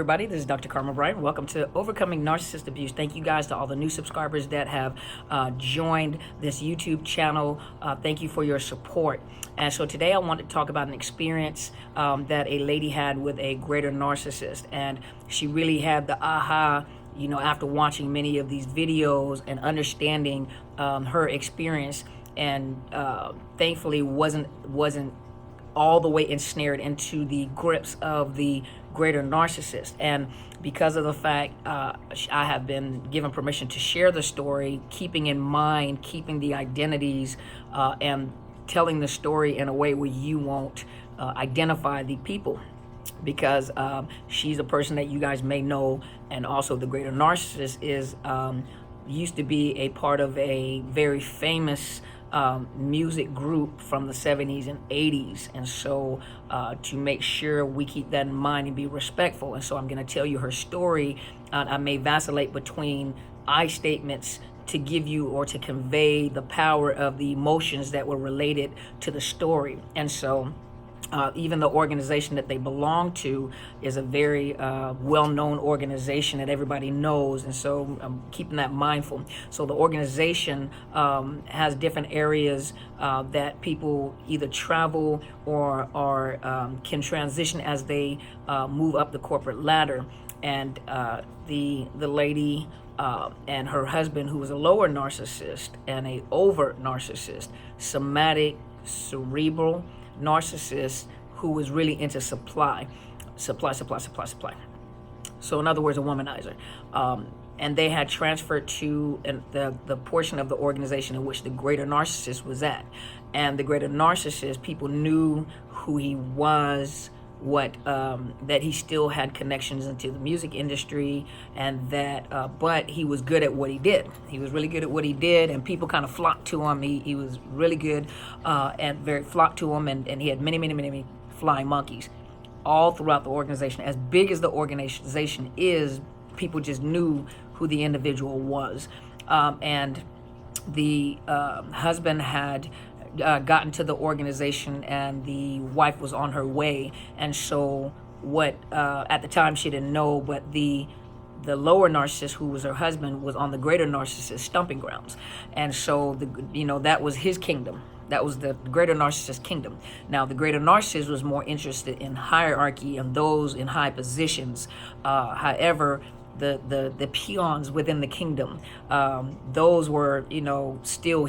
everybody. This is Dr. Carmen Bryant. Welcome to Overcoming Narcissist Abuse. Thank you guys to all the new subscribers that have joined this YouTube channel. Thank you for your support. And so today I want to talk about an experience that a lady had with a greater narcissist. And she really had the aha, after watching many of these videos and understanding her experience, and thankfully wasn't all the way ensnared into the grips of the greater narcissist. And because of the fact I have been given permission to share the story, keeping in mind, keeping the identities and telling the story in a way where you won't identify the people, because she's a person that you guys may know. And also the greater narcissist is used to be a part of a very famous music group from the 70s and 80s. And so to make sure we keep that in mind and be respectful. And so I'm going to tell you her story. I may vacillate between I statements to give you or to convey the power of the emotions that were related to the story. And so even the organization that they belong to is a very well-known organization that everybody knows, and so I'm keeping that mindful. So the organization has different areas that people either travel or can transition as they move up the corporate ladder. And the lady and her husband, who was a lower narcissist and a overt narcissist, somatic, cerebral narcissist, who was really into supply. So in other words, a womanizer. And they had transferred to the portion of the organization in which the greater narcissist was at. And the greater narcissist, people knew who he was, that he still had connections into the music industry, and that but he was good at what he did. He was really good at what he did, and people kind of flocked to him. He was really good and very flocked to him, and he had many flying monkeys all throughout the organization. As big as the organization is, people just knew who the individual was. And the husband had gotten to the organization, and the wife was on her way. And so what at the time she didn't know, but the lower narcissist, who was her husband, was on the greater narcissist stomping grounds. And so that was his kingdom. That was the greater narcissist kingdom. Now the greater narcissist was more interested in hierarchy and those in high positions. However, the peons within the kingdom, those were still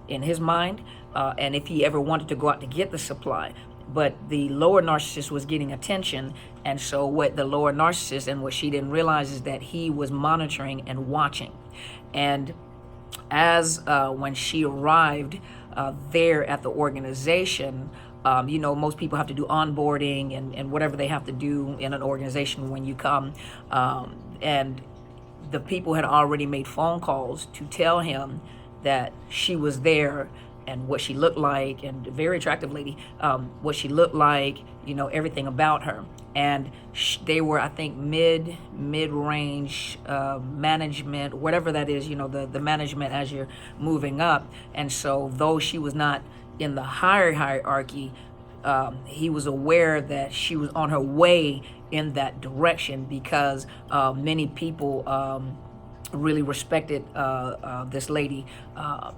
in his mind, and if he ever wanted to go out to get the supply. But the lower narcissist was getting attention, and so what the lower narcissist, and what she didn't realize, is that he was monitoring and watching. And as when she arrived there at the organization, most people have to do onboarding and whatever they have to do in an organization when you come, and the people had already made phone calls to tell him that she was there and what she looked like, and a very attractive lady, what she looked like, everything about her. And they were, I think, mid-range management, whatever that is, the management as you're moving up. And so though she was not in the higher hierarchy, he was aware that she was on her way in that direction, because many people really respected this lady.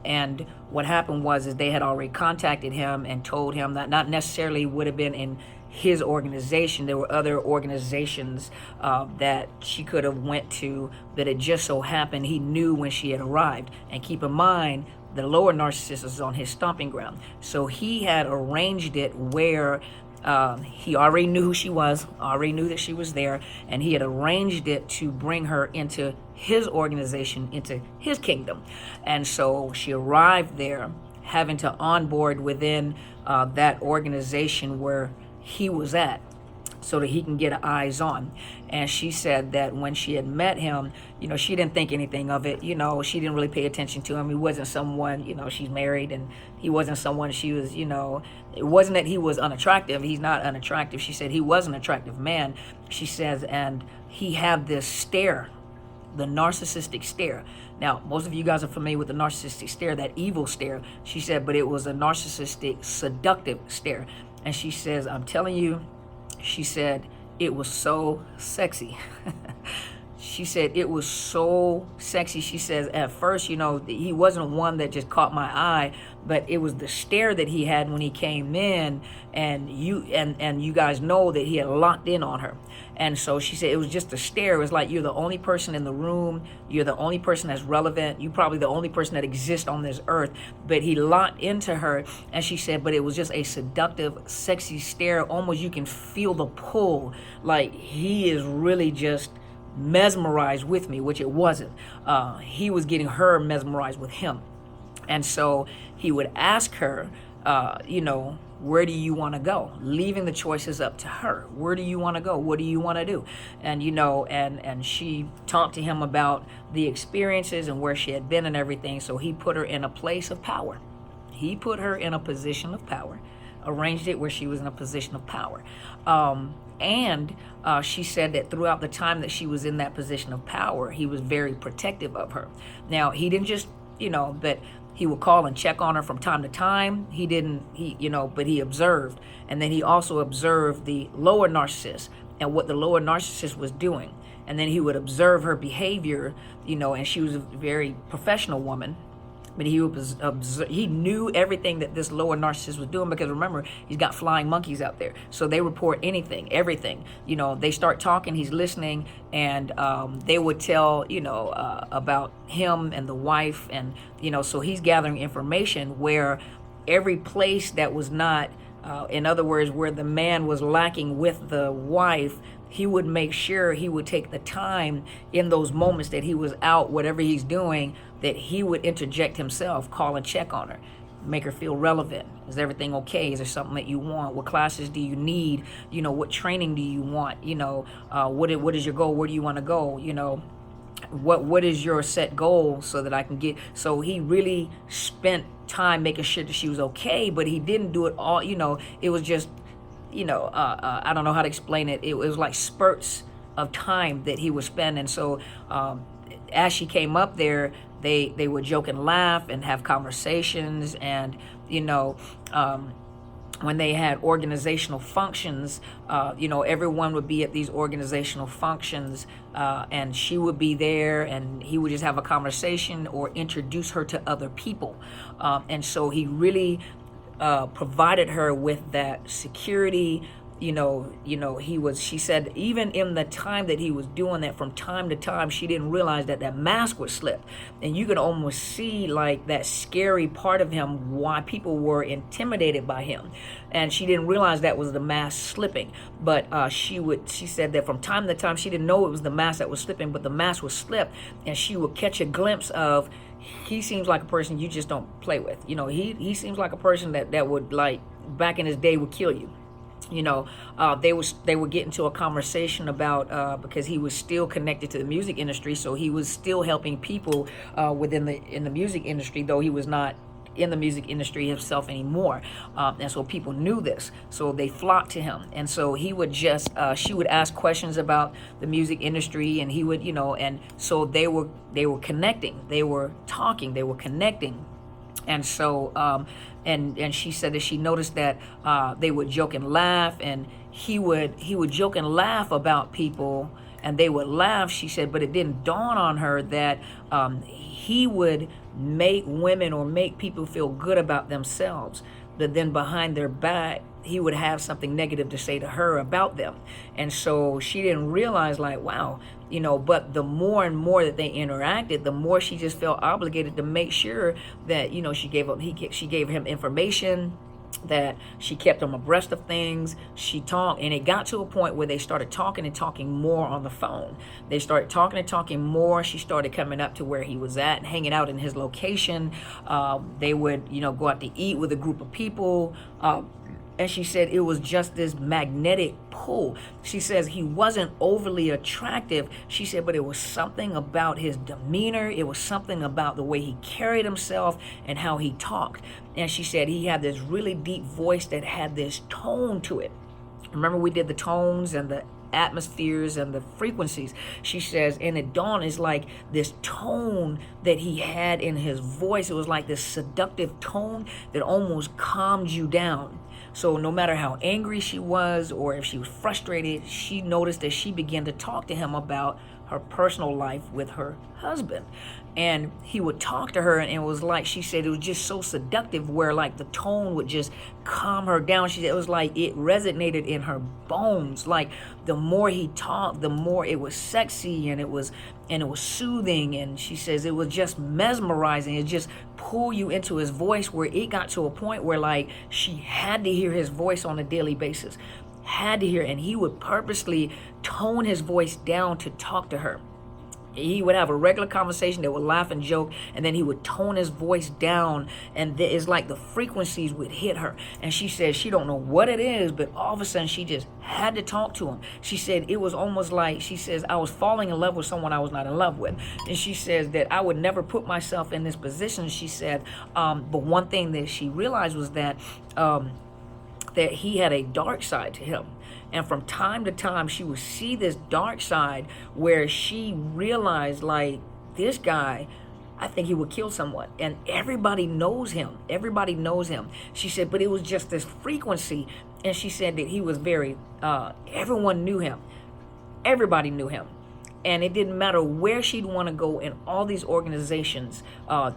And what happened was they had already contacted him and told him that not necessarily would have been in his organization. There were other organizations that she could have went to, but it just so happened he knew when she had arrived. And keep in mind, the lower narcissist was on his stomping ground. So he had arranged it where he already knew who she was, already knew that she was there, and he had arranged it to bring her into his organization, into his kingdom. And so she arrived there having to onboard within that organization where he was at, so that he can get eyes on. And she said that when she had met him, she didn't think anything of it. She didn't really pay attention to him. He wasn't someone, she's married, and he wasn't someone she was, it wasn't that he was unattractive. He's not unattractive. She said he was an attractive man. She says, and he had this stare, the narcissistic stare. Now, most of you guys are familiar with the narcissistic stare, that evil stare. She said, but it was a narcissistic, seductive stare. And she says, I'm telling you, she said, It was so sexy. She said it was so sexy. She says at first, he wasn't one that just caught my eye, but it was the stare that he had when he came in, and you guys know that he had locked in on her. And so she said it was just a stare. It was like, you're the only person in the room. You're the only person that's relevant. You're probably the only person that exists on this earth. But he locked into her, and she said, but it was just a seductive, sexy stare. Almost you can feel the pull. Like he is really just mesmerized with me, which it wasn't. He was getting her mesmerized with him. And so he would ask her, where do you want to go? Leaving the choices up to her. Where do you want to go? What do you want to do? And, and she talked to him about the experiences and where she had been and everything. So he put her in a place of power. He put her in a position of power, arranged it where she was in a position of power. And she said that throughout the time that she was in that position of power, he was very protective of her. Now, he didn't just, that he would call and check on her from time to time. But he observed. And then he also observed the lower narcissist and what the lower narcissist was doing. And then he would observe her behavior, and she was a very professional woman. But he knew everything that this lower narcissist was doing, because remember, he's got flying monkeys out there. So they report anything, everything. They start talking, he's listening, and they would tell, about him and the wife. And, so he's gathering information where every place that was not, in other words, where the man was lacking with the wife, he would make sure he would take the time in those moments that he was out, whatever he's doing, that he would interject himself, call and check on her, make her feel relevant. Is everything okay? Is there something that you want? What classes do you need? What training do you want? What is your goal? Where do you want to go? What is your set goal so that I can get? So he really spent time making sure that she was okay, but he didn't do it all. It was just, I don't know how to explain it. It was like spurts of time that he would spend. And so as she came up there, they would joke and laugh and have conversations. And, when they had organizational functions, everyone would be at these organizational functions, and she would be there, and he would just have a conversation or introduce her to other people. And so he really provided her with that security. She said even in the time that he was doing that, from time to time, she didn't realize that mask would slip. And you could almost see like that scary part of him, why people were intimidated by him. And she didn't realize that was the mask slipping. But she said that from time to time, she didn't know it was the mask that was slipping, but the mask would slip, and she would catch a glimpse of, he seems like a person you just don't play with. He seems like a person that would, like, back in his day, would kill you. They would get into a conversation about, because he was still connected to the music industry, so he was still helping people in the music industry, though he was not in the music industry himself anymore. And so people knew this, so they flocked to him. And so he would just, she would ask questions about the music industry, and he would, and so they were connecting, they were talking, they were connecting. And so, and she said that she noticed that they would joke and laugh, and he would joke and laugh about people, and they would laugh, she said, but it didn't dawn on her that he would make women or make people feel good about themselves, but then behind their back, he would have something negative to say to her about them. And so she didn't realize, like, wow, but the more and more that they interacted, the more she just felt obligated to make sure that, she gave him information, that she kept him abreast of things. She talked, and it got to a point where they started talking and talking more on the phone. They started talking and talking more. She started coming up to where he was at and hanging out in his location. They would, go out to eat with a group of people. And she said it was just this magnetic pull. She says he wasn't overly attractive. She said, but it was something about his demeanor. It was something about the way he carried himself and how he talked. And she said he had this really deep voice that had this tone to it. Remember, we did the tones and the atmospheres and the frequencies. She says, and at dawn is like this tone that he had in his voice. It was like this seductive tone that almost calmed you down. So no matter how angry she was or if she was frustrated, she noticed that she began to talk to him about her personal life with her husband. And he would talk to her, and it was like, she said, it was just so seductive, where like the tone would just calm her down. She said it was like it resonated in her bones. Like the more he talked, the more it was sexy, and it was soothing. And she says it was just mesmerizing. It just pulled you into his voice, where it got to a point where like she had to hear his voice on a daily basis, had to hear. And he would purposely tone his voice down to talk to her. He would have a regular conversation, they would laugh and joke, and then he would tone his voice down, and it's like the frequencies would hit her. And she said she don't know what it is, but all of a sudden she just had to talk to him. She said it was almost like, she says, I was falling in love with someone I was not in love with. And she says that I would never put myself in this position, she said, but one thing that she realized was that that he had a dark side to him. And from time to time, she would see this dark side where she realized, like, this guy, I think he would kill someone. And everybody knows him. Everybody knows him. She said, but it was just this frequency. And she said that he was very, everyone knew him. Everybody knew him. And it didn't matter where she'd want to go in all these organizations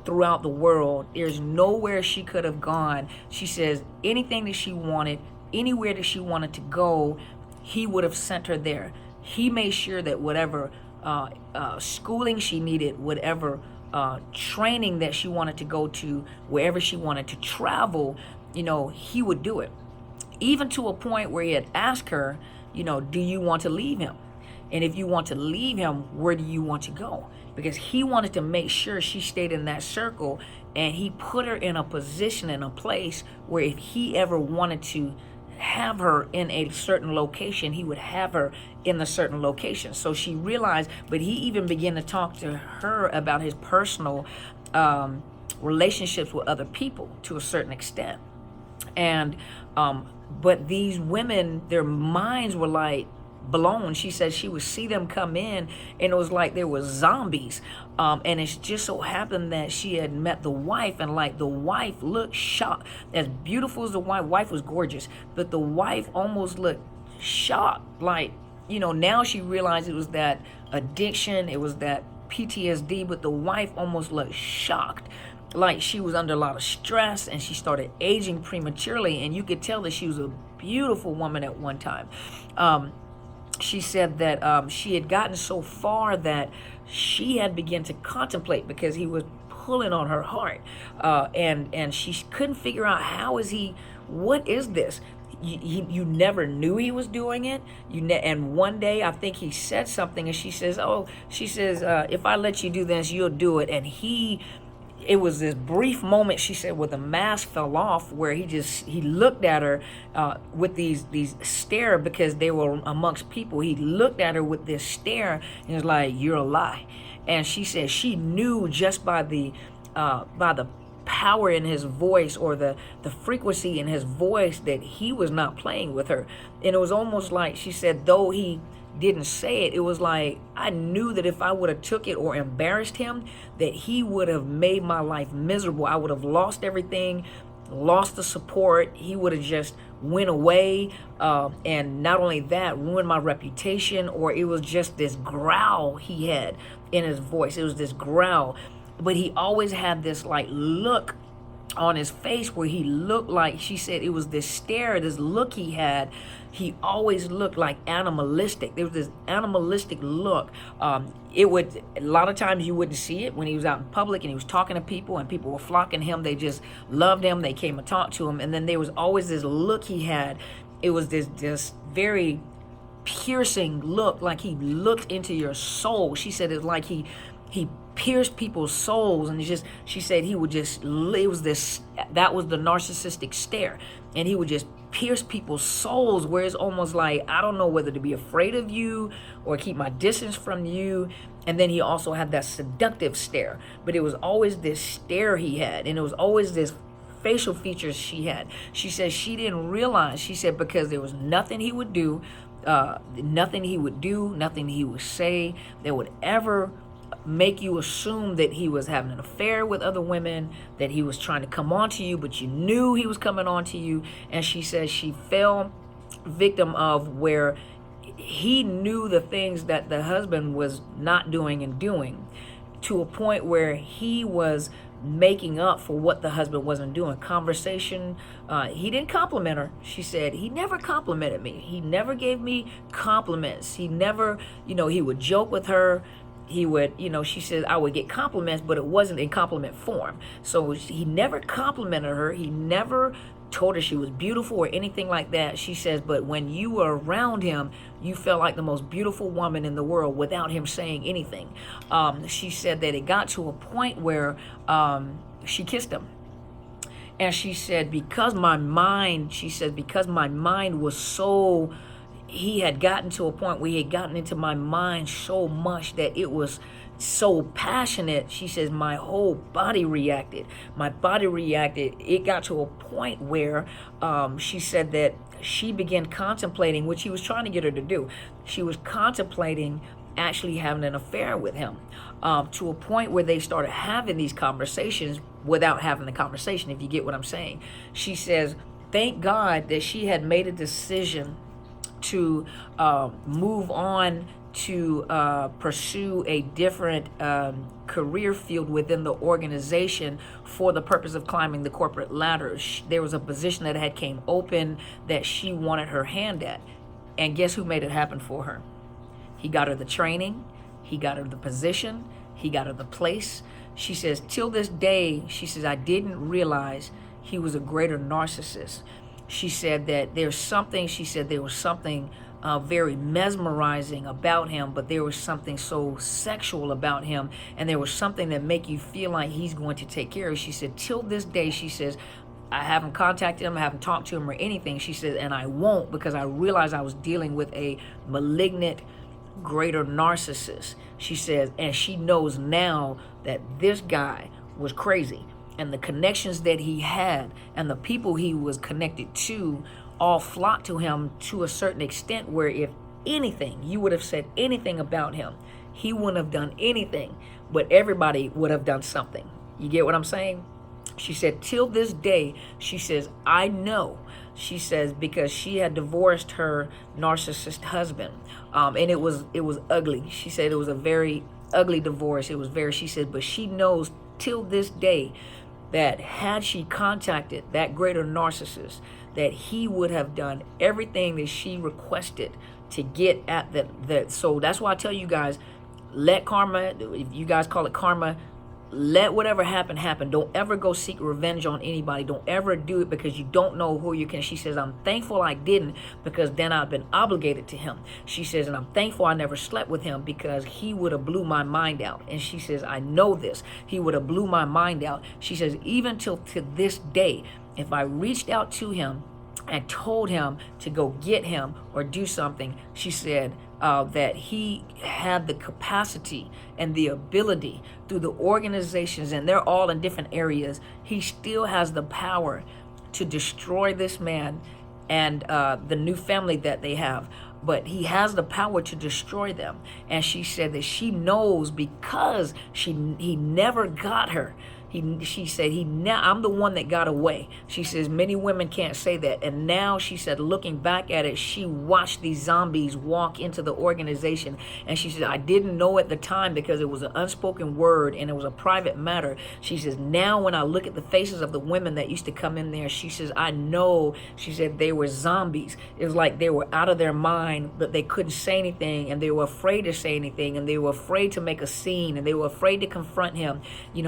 throughout the world. There's nowhere she could have gone. She says anything that she wanted, anywhere that she wanted to go, he would have sent her there. He made sure that whatever schooling she needed, whatever training that she wanted to go to, wherever she wanted to travel, you know, he would do it. Even to a point where he had asked her, you know, do you want to leave him? And if you want to leave him, where do you want to go? Because he wanted to make sure she stayed in that circle, and he put her in a position, in a place where if he ever wanted to have her in a certain location, he would have her in a certain location. So she realized, but he even began to talk to her about his personal relationships with other people to a certain extent. And but these women, their minds were like blown. She said she would see them come in, and it was like there were zombies. And it just so happened that she had met the wife, and like the wife looked shocked. As beautiful as the wife was gorgeous, but the wife almost looked shocked. Like, you know, now she realized it was that addiction, it was that PTSD, but the wife almost looked shocked. Like she was under a lot of stress, and she started aging prematurely, and you could tell that she was a beautiful woman at one time. She said that she had gotten so far that she had begun to contemplate, because he was pulling on her heart, and she couldn't figure out, how is he, what is this? You never knew he was doing it. And one day I think he said something, and she says, if I let you do this, you'll do it. And it was this brief moment, she said, where the mask fell off, where he looked at her with these stare, because they were amongst people. He looked at her with this stare, and was like, you're a lie. And she said she knew just by the power in his voice, or the frequency in his voice, that he was not playing with her. And it was almost like, she said, though he didn't say it, it was like, I knew that if I would have took it or embarrassed him, that he would have made my life miserable. I would have lost everything, lost the support. He would have just went away, and not only that, ruined my reputation. Or it was just this growl he had in his voice. It was this growl, but he always had this like look on his face where he looked like, she said it was this stare, this look he had. He always looked like animalistic. There was this animalistic look. It would, a lot of times you wouldn't see it when he was out in public and he was talking to people, and people were flocking him. They just loved him. They came and talked to him. And then there was always this look he had. It was this very piercing look, like he looked into your soul. She said it's like he pierced people's souls, and she said he would just, it was this, that was the narcissistic stare, and he would just pierce people's souls, where it's almost like, I don't know whether to be afraid of you or keep my distance from you. And then he also had that seductive stare, but it was always this stare he had, and it was always this facial features she had. She said she didn't realize, she said, because there was nothing he would do, nothing he would say that would ever make you assume that he was having an affair with other women, that he was trying to come on to you, but you knew he was coming on to you. And she says she fell victim of where he knew the things that the husband was not doing and doing, to a point where he was making up for what the husband wasn't doing. Conversation, he didn't compliment her. She said he never complimented me. He never gave me compliments. He never, he would joke with her. He would, she said, I would get compliments, but it wasn't in compliment form. So he never complimented her. He never told her she was beautiful or anything like that. She says, but when you were around him, you felt like the most beautiful woman in the world without him saying anything. She said that it got to a point where she kissed him. And she said, because my mind was so, he had gotten to a point where he had gotten into my mind so much that it was so passionate. She says, my whole body reacted. It got to a point where she said that she began contemplating, which he was trying to get her to do. She was contemplating actually having an affair with him, to a point where they started having these conversations without having the conversation, if you get what I'm saying. She says, thank God that she had made a decision to move on to pursue a different career field within the organization for the purpose of climbing the corporate ladder. There was a position that had came open that she wanted her hand at. And guess who made it happen for her? He got her the training. He got her the position. He got her the place. She says, till this day, she says, I didn't realize he was a greater narcissist. She said that there was something very mesmerizing about him, but there was something so sexual about him, and there was something that make you feel like he's going to take care of you. She said, till this day, she says, I haven't contacted him, I haven't talked to him or anything. She said, and I won't, because I realized I was dealing with a malignant, greater narcissist. She says, and she knows now that this guy was crazy, and the connections that he had and the people he was connected to all flocked to him to a certain extent where if anything, you would have said anything about him, he wouldn't have done anything, but everybody would have done something. You get what I'm saying? She said, till this day, she says, I know. She says, because she had divorced her narcissist husband, and it was ugly. She said it was a very ugly divorce. She said, but she knows till this day that had she contacted that greater narcissist, that he would have done everything that she requested to get at that. So that's why I tell you guys, let karma, if you guys call it karma, let whatever happen. Don't ever go seek revenge on anybody. Don't ever do it because you don't know who you can. She says, I'm thankful I didn't, because then I've been obligated to him. She says, and I'm thankful I never slept with him, because he would have blew my mind out. And she says, I know this. He would have blew my mind out. She says, even till to this day, if I reached out to him and told him to go get him or do something, she said, that he had the capacity and the ability through the organizations, and they're all in different areas. He still has the power to destroy this man and the new family that they have. But he has the power to destroy them. And she said that she knows because he never got her. She said, I'm the one that got away. She says, many women can't say that. And now she said, looking back at it, she watched these zombies walk into the organization. And she said, I didn't know at the time because it was an unspoken word and it was a private matter. She says, now when I look at the faces of the women that used to come in there, she says, I know, she said, they were zombies. It was like they were out of their mind, but they couldn't say anything, and they were afraid to say anything, and they were afraid to make a scene, and they were afraid to confront him.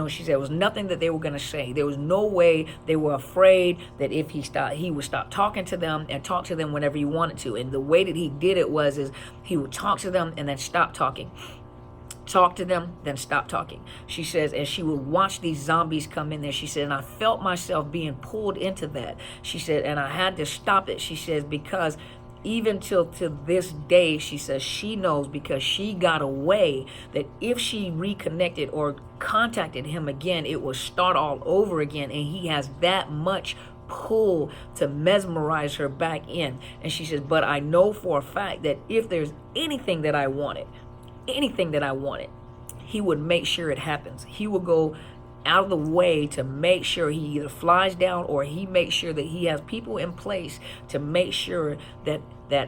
She said, it was nothing that they were going to say. There was no way. They were afraid that if he would stop talking to them and talk to them whenever he wanted to. And the way that he did it is he would talk to them and then stop talking. Talk to them, then stop talking. She says, and she would watch these zombies come in there. She said, and I felt myself being pulled into that. She said, and I had to stop it. She says, because even till to this day, she says she knows, because she got away, that if she reconnected or contacted him again, it will start all over again. And he has that much pull to mesmerize her back in. And she says, but I know for a fact that if there's anything that I wanted, he would make sure it happens. He would go out of the way to make sure he either flies down or he makes sure that he has people in place to make sure that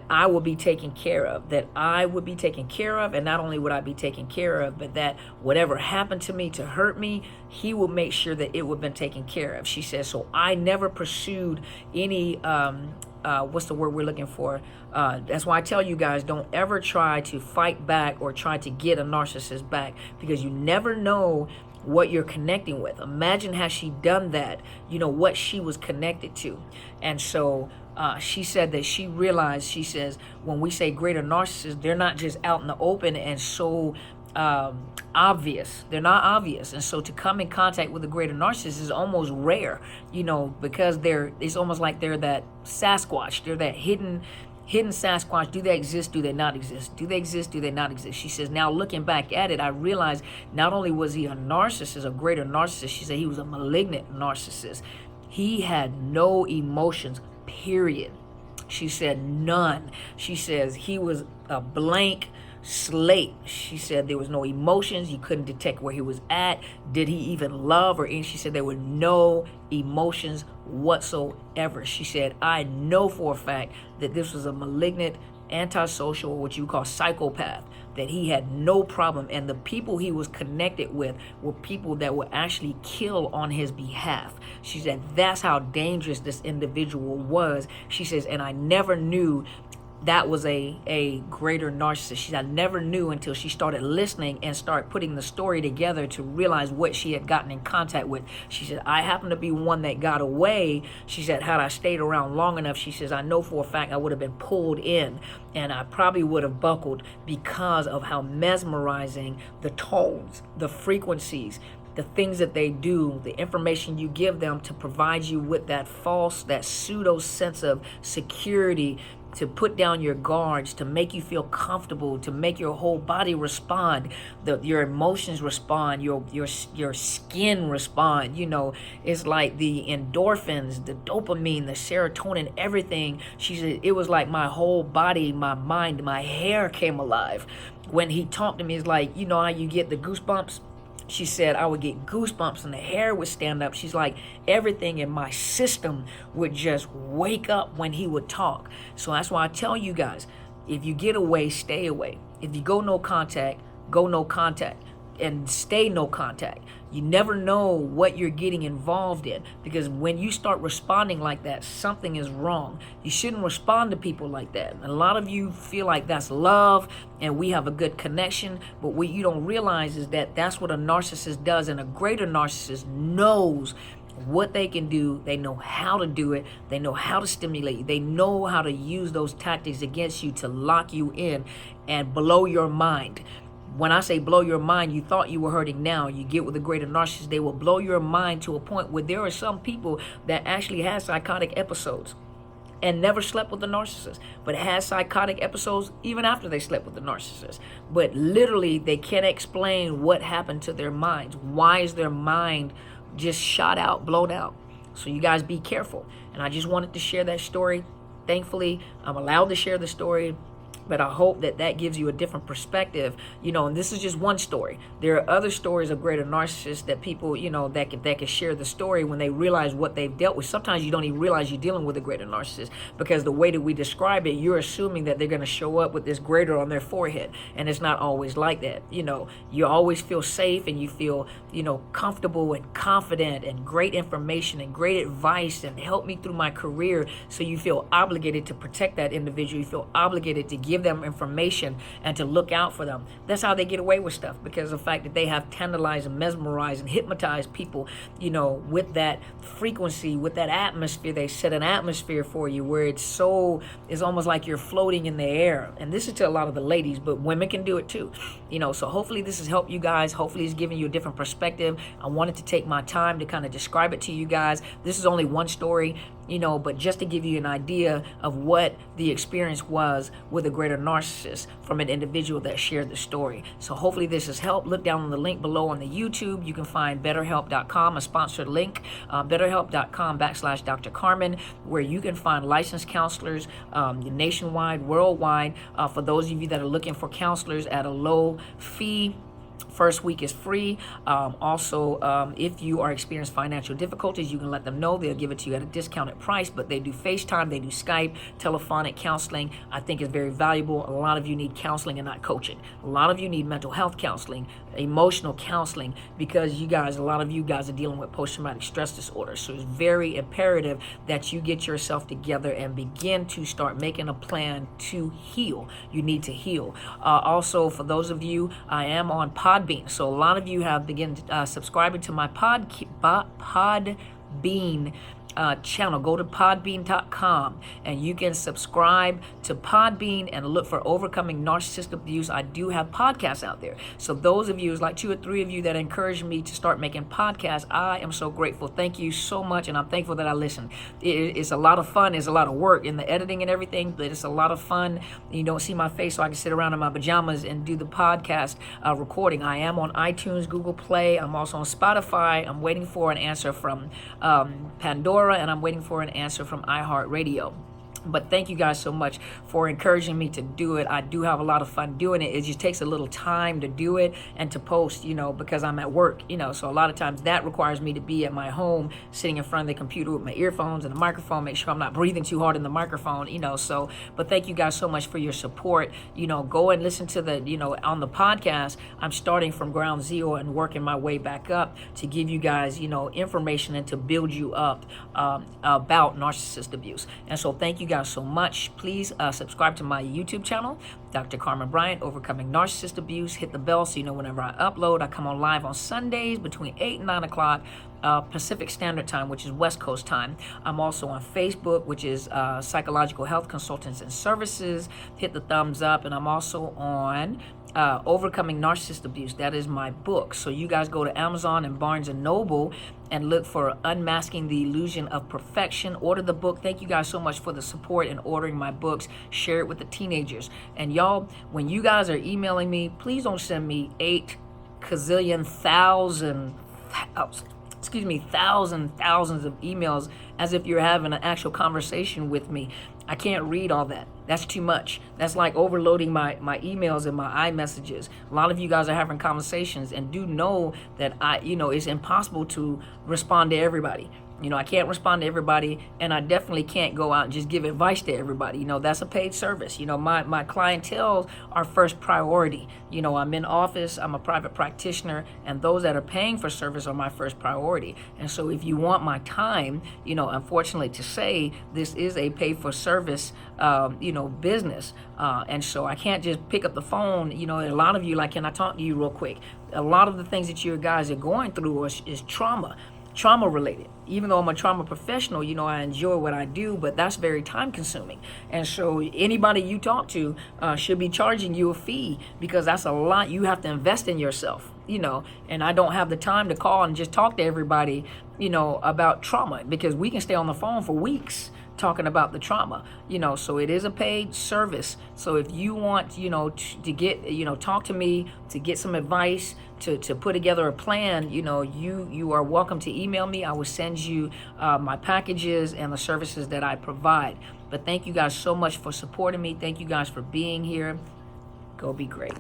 I will be taken care of, that I would be taken care of, and not only would I be taken care of, but that whatever happened to me to hurt me, he will make sure that it would have been taken care of. She says, so I never pursued any, what's the word we're looking for? That's why I tell you guys, don't ever try to fight back or try to get a narcissist back, because you never know what you're connecting with. Imagine had she done that, what she was connected to. And so she said that she realized, she says, when we say greater narcissists, they're not just out in the open and so obvious. They're not obvious. And so to come in contact with a greater narcissist is almost rare, because it's almost like they're that Sasquatch. They're that hidden Sasquatch. Do they exist? Do they not exist? Do they exist? Do they not exist? She says, now looking back at it, I realized not only was he a narcissist, a greater narcissist, she said he was a malignant narcissist. He had no emotions, period. She said none. She says he was a blank slate. She said there was no emotions. You couldn't detect where he was at. Did he even love or anything? She said there were no emotions whatsoever. She said, I know for a fact that this was a malignant, antisocial, what you call psychopath, that he had no problem. And the people he was connected with were people that would actually kill on his behalf. She said, that's how dangerous this individual was. She says, and I never knew that was a greater narcissist. She said, I never knew until she started listening and started putting the story together to realize what she had gotten in contact with. She said, I happened to be one that got away. She said, had I stayed around long enough, she says, I know for a fact I would have been pulled in, and I probably would have buckled because of how mesmerizing the tones, the frequencies, the things that they do, the information you give them to provide you with that pseudo sense of security, to put down your guards, to make you feel comfortable, to make your whole body respond, your emotions respond, your skin respond. It's like the endorphins, the dopamine, the serotonin, everything. She said it was like my whole body, my mind, my hair came alive. When he talked to me, it's like, how you get the goosebumps? She said I would get goosebumps and the hair would stand up. She's like, everything in my system would just wake up when he would talk. So that's why I tell you guys, if you get away, stay away. If you go no contact, go no contact, and stay no contact. You never know what you're getting involved in, because when you start responding like that, something is wrong. You shouldn't respond to people like that. And a lot of you feel like that's love and we have a good connection, but what you don't realize is that that's what a narcissist does, and a greater narcissist knows what they can do. They know how to do it. They know how to stimulate you. They know how to use those tactics against you to lock you in and blow your mind. When I say blow your mind, you thought you were hurting now. You get with a greater narcissist, they will blow your mind to a point where there are some people that actually had psychotic episodes and never slept with the narcissist, but had psychotic episodes even after they slept with the narcissist. But literally, they can't explain what happened to their minds. Why is their mind just shot out, blown out? So you guys be careful. And I just wanted to share that story. Thankfully, I'm allowed to share the story. But I hope that gives you a different perspective, and this is just one story. There are other stories of greater narcissists that people, that can share the story when they realize what they've dealt with. Sometimes you don't even realize you're dealing with a greater narcissist, because the way that we describe it, you're assuming that they're going to show up with this greater on their forehead. And it's not always like that. You always feel safe and you feel, comfortable and confident, and great information and great advice and help me through my career. So you feel obligated to protect that individual. You feel obligated to give them information and to look out for them. That's how they get away with stuff, because of the fact that they have tantalized and mesmerized and hypnotized people, with that frequency, with that atmosphere. They set an atmosphere for you where it's almost like you're floating in the air. And this is to a lot of the ladies, but women can do it too. So hopefully this has helped you guys. Hopefully it's giving you a different perspective. I wanted to take my time to kind of describe it to you guys. This is only one story, but just to give you an idea of what the experience was with a greater narcissist from an individual that shared the story. So hopefully this has helped. Look down on the link below on the YouTube. You can find BetterHelp.com, a sponsored link, BetterHelp.com/Dr. Carmen, where you can find licensed counselors nationwide, worldwide, for those of you that are looking for counselors at a low fee. First week is free. Also, if you are experiencing financial difficulties, you can let them know. They'll give it to you at a discounted price, but they do FaceTime, they do Skype, telephonic counseling. I think is very valuable. A lot of you need counseling and not coaching. A lot of you need mental health counseling, emotional counseling, because a lot of you guys are dealing with post-traumatic stress disorder. So it's very imperative that you get yourself together and begin to start making a plan to heal. You need to heal. Also, for those of you, I am on Podbean. So a lot of you have begun subscribing to my Podbean channel. Go to podbean.com and you can subscribe to Podbean and look for Overcoming Narcissist Abuse. I do have podcasts out there. So those of you, it's like 2 or 3 of you that encouraged me to start making podcasts. I am so grateful. Thank you so much. And I'm thankful that I listened. It's a lot of fun. It's a lot of work in the editing and everything, but it's a lot of fun. You don't see my face, so I can sit around in my pajamas and do the podcast recording. I am on iTunes, Google Play. I'm also on Spotify. I'm waiting for an answer from Pandora, and I'm waiting for an answer from iHeartRadio. But thank you guys so much for encouraging me to do it. I do have a lot of fun doing it. It just takes a little time to do it and to post, because I'm at work, So a lot of times that requires me to be at my home, sitting in front of the computer with my earphones and the microphone, make sure I'm not breathing too hard in the microphone, but thank you guys so much for your support. Go and listen to on the podcast, I'm starting from ground zero and working my way back up to give you guys, information and to build you up about narcissist abuse. And so thank you guys so much. Please subscribe to my YouTube channel, Dr. Carmen Bryant, Overcoming Narcissist Abuse. Hit the bell so you know whenever I upload. I come on live on Sundays between 8 and 9 o'clock Pacific Standard Time, which is West Coast time. I'm also on Facebook, which is Psychological Health Consultants and Services. Hit the thumbs up. And I'm also on Overcoming Narcissist Abuse. That is my book. So you guys go to Amazon and Barnes & Noble and look for Unmasking the Illusion of Perfection. Order the book. Thank you guys so much for the support in ordering my books. Share it with the teenagers. And y'all, when you guys are emailing me, please don't send me 8 gazillion thousands of emails as if you're having an actual conversation with me. I can't read all that. That's too much. That's like overloading my emails and my iMessages. A lot of you guys are having conversations, and do know that it's impossible to respond to everybody. I can't respond to everybody, and I definitely can't go out and just give advice to everybody. That's a paid service. My clientele are first priority. I'm in office, I'm a private practitioner, and those that are paying for service are my first priority. And so if you want my time, unfortunately to say, this is a pay for service, business. And so I can't just pick up the phone. A lot of you, like, can I talk to you real quick? A lot of the things that you guys are going through is trauma related. Even though I'm a trauma professional, I enjoy what I do, but that's very time consuming. And so anybody you talk to should be charging you a fee, because that's a lot you have to invest in yourself, and I don't have the time to call and just talk to everybody, about trauma, because we can stay on the phone for weeks talking about the trauma, so it is a paid service. So if you want, to get, talk to me, to get some advice, to put together a plan, you are welcome to email me. I will send you my packages and the services that I provide. But thank you guys so much for supporting me. Thank you guys for being here. Go be great.